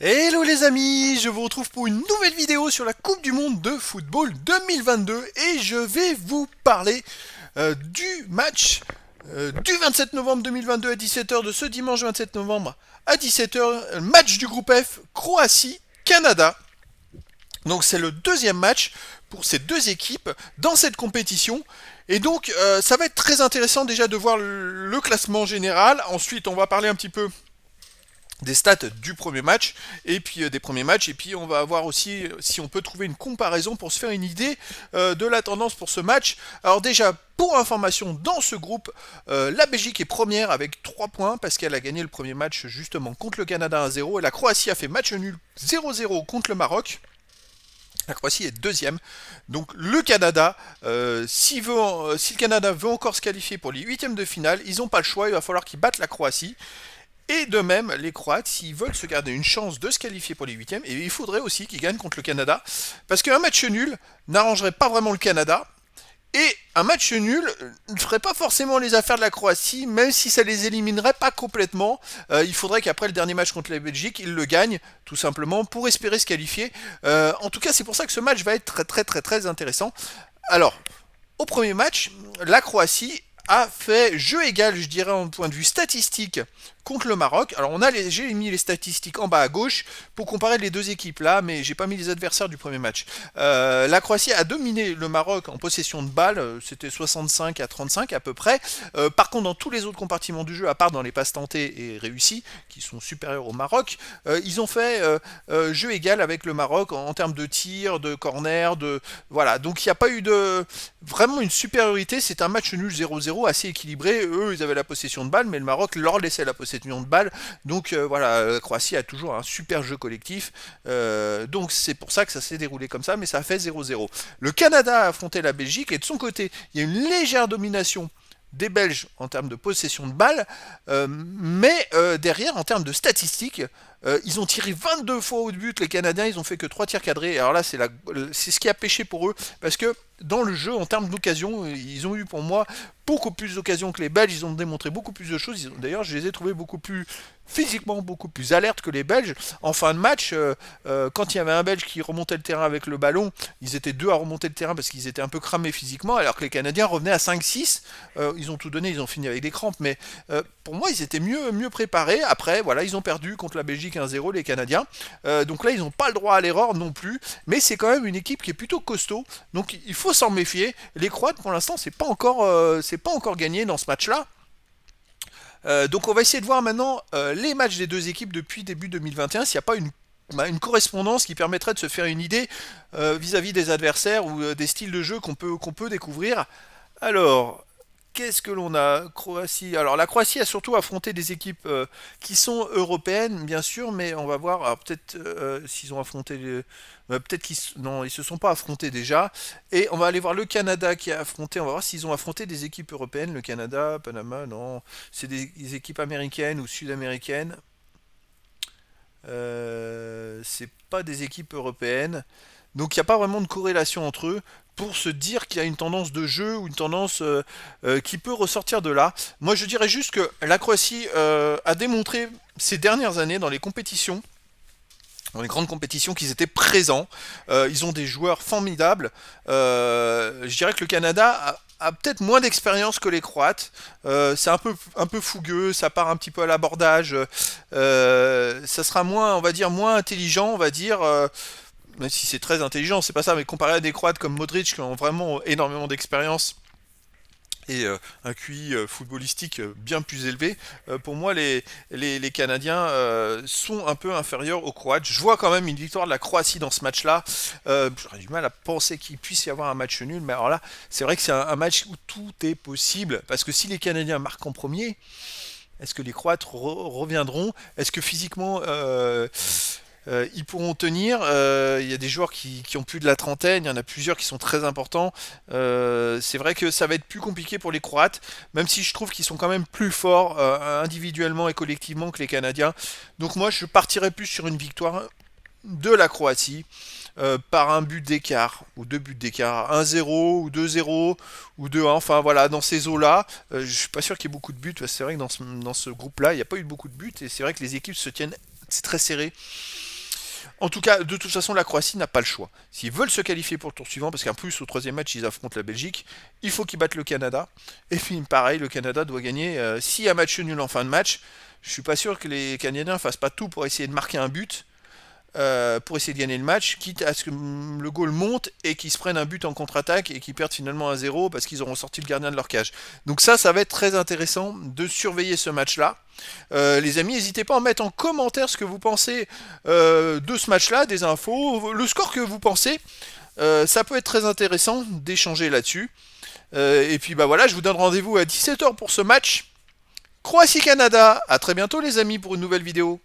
Hello les amis, je vous retrouve pour une nouvelle vidéo sur la Coupe du Monde de football 2022 et je vais vous parler du match du 27 novembre 2022 à 17h de ce dimanche 27 novembre à 17h, match du groupe F, Croatie-Canada. Donc c'est le deuxième match pour ces deux équipes dans cette compétition. Et donc ça va être très intéressant déjà de voir le classement général. Ensuite on va parler un petit peu des stats du premier match et puis des premiers matchs, et puis on va voir aussi si on peut trouver une comparaison pour se faire une idée de la tendance pour ce match. Alors déjà, pour information, dans ce groupe, la Belgique est première avec 3 points parce qu'elle a gagné le premier match justement contre le Canada 1-0, et la Croatie a fait match nul 0-0 contre le Maroc. La Croatie est deuxième. Donc le Canada, si le Canada veut encore se qualifier pour les huitièmes de finale, ils n'ont pas le choix, il va falloir qu'ils battent la Croatie. Et de même, les Croates, s'ils veulent se garder une chance de se qualifier pour les huitièmes, et il faudrait aussi qu'ils gagnent contre le Canada, parce qu'un match nul n'arrangerait pas vraiment le Canada, et un match nul ne ferait pas forcément les affaires de la Croatie, même si ça les éliminerait pas complètement. Il faudrait qu'après le dernier match contre la Belgique, ils le gagnent, tout simplement, pour espérer se qualifier. En tout cas, c'est pour ça que ce match va être très très très très intéressant. Alors, au premier match, la Croatie a fait jeu égal, je dirais, en point de vue statistique contre le Maroc. Alors j'ai mis les statistiques en bas à gauche pour comparer les deux équipes là, mais j'ai pas mis les adversaires du premier match. La Croatie a dominé le Maroc en possession de balles, c'était 65 à 35 à peu près. Par contre, dans tous les autres compartiments du jeu, à part dans les passes tentées et réussies, qui sont supérieurs au Maroc, ils ont fait jeu égal avec le Maroc en termes de tir, de corner, de voilà. Donc il n'y a pas eu de vraiment une supériorité. C'est un match nul 0-0 assez équilibré. Eux, ils avaient la possession de balle, mais le Maroc leur laissait la possession de balle. Donc voilà, la Croatie a toujours un super jeu collectif. Donc c'est pour ça que ça s'est déroulé comme ça, mais ça a fait 0-0. Le Canada a affronté la Belgique, et de son côté, il y a une légère domination des Belges en termes de possession de balle, mais derrière, en termes de statistiques, ils ont tiré 22 fois au but, les Canadiens, ils ont fait que 3 tirs cadrés. Alors là, c'est ce qui a pêché pour eux, parce que dans le jeu, en termes d'occasion, ils ont eu pour moi beaucoup plus d'occasions que les Belges, ils ont démontré beaucoup plus de choses. D'ailleurs, je les ai trouvés beaucoup plus physiquement, beaucoup plus alertes que les Belges. En fin de match, quand il y avait un Belge qui remontait le terrain avec le ballon, ils étaient deux à remonter le terrain parce qu'ils étaient un peu cramés physiquement, alors que les Canadiens revenaient à 5-6. Ils ont tout donné, ils ont fini avec des crampes, mais pour moi, ils étaient mieux préparés. Après, voilà, ils ont perdu contre la Belgique 1-0, les Canadiens. Donc là, ils n'ont pas le droit à l'erreur non plus, mais c'est quand même une équipe qui est plutôt costaud. Donc il faut s'en méfier. Les Croates, pour l'instant, c'est pas encore gagné dans ce match-là. Donc on va essayer de voir maintenant les matchs des deux équipes depuis début 2021, s'il n'y a pas une correspondance qui permettrait de se faire une idée vis-à-vis des adversaires ou des styles de jeu qu'on peut découvrir. Alors, qu'est-ce que l'on a? Croatie. Alors la Croatie a surtout affronté des équipes qui sont européennes, bien sûr, mais on va voir. Alors peut-être s'ils ont affronté peut-être non, ils se sont pas affrontés déjà. Et on va aller voir le Canada qui a affronté. On va voir s'ils ont affronté des équipes européennes. Le Canada, Panama, non, c'est des équipes américaines ou sud-américaines. C'est pas des équipes européennes. Donc il n'y a pas vraiment de corrélation entre eux pour se dire qu'il y a une tendance de jeu ou une tendance qui peut ressortir de là. Moi je dirais juste que la Croatie a démontré ces dernières années dans les grandes compétitions, qu'ils étaient présents. Ils ont des joueurs formidables. Je dirais que le Canada a peut-être moins d'expérience que les Croates. C'est un peu fougueux, ça part un petit peu à l'abordage. Ça sera moins, on va dire, moins intelligent, on va dire. Même si c'est très intelligent, c'est pas ça, mais comparé à des Croates comme Modric qui ont vraiment énormément d'expérience et un QI footballistique bien plus élevé, pour moi les Canadiens sont un peu inférieurs aux Croates. Je vois quand même une victoire de la Croatie dans ce match-là. J'aurais du mal à penser qu'il puisse y avoir un match nul, mais alors là, c'est vrai que c'est un match où tout est possible, parce que si les Canadiens marquent en premier, est-ce que les Croates reviendront? Est-ce que physiquement ils pourront tenir? Il y a des joueurs qui ont plus de la trentaine, il y en a plusieurs qui sont très importants. C'est vrai que ça va être plus compliqué pour les Croates, même si je trouve qu'ils sont quand même plus forts individuellement et collectivement que les Canadiens. Donc moi je partirais plus sur une victoire de la Croatie par un but d'écart ou deux buts d'écart, 1-0 ou 2-0 ou 2-1, enfin voilà, dans ces eaux-là. Je suis pas sûr qu'il y ait beaucoup de buts, parce que c'est vrai que dans ce groupe-là, il n'y a pas eu beaucoup de buts, et c'est vrai que les équipes se tiennent, c'est très serré. En tout cas, de toute façon, la Croatie n'a pas le choix. S'ils veulent se qualifier pour le tour suivant, parce qu'en plus, au troisième match, ils affrontent la Belgique, il faut qu'ils battent le Canada. Et puis, pareil, le Canada doit gagner. S'il y a match nul en fin de match, je suis pas sûr que les Canadiens fassent pas tout pour essayer de marquer un but, pour essayer de gagner le match, quitte à ce que le goal monte et qu'ils se prennent un but en contre-attaque et qu'ils perdent finalement 1-0 parce qu'ils auront sorti le gardien de leur cage. Donc ça va être très intéressant de surveiller ce match-là. Les amis, n'hésitez pas à mettre en commentaire ce que vous pensez de ce match-là, des infos, le score que vous pensez. Ça peut être très intéressant d'échanger là-dessus. Et puis bah voilà, je vous donne rendez-vous à 17h pour ce match. Croatie-Canada. À très bientôt les amis pour une nouvelle vidéo.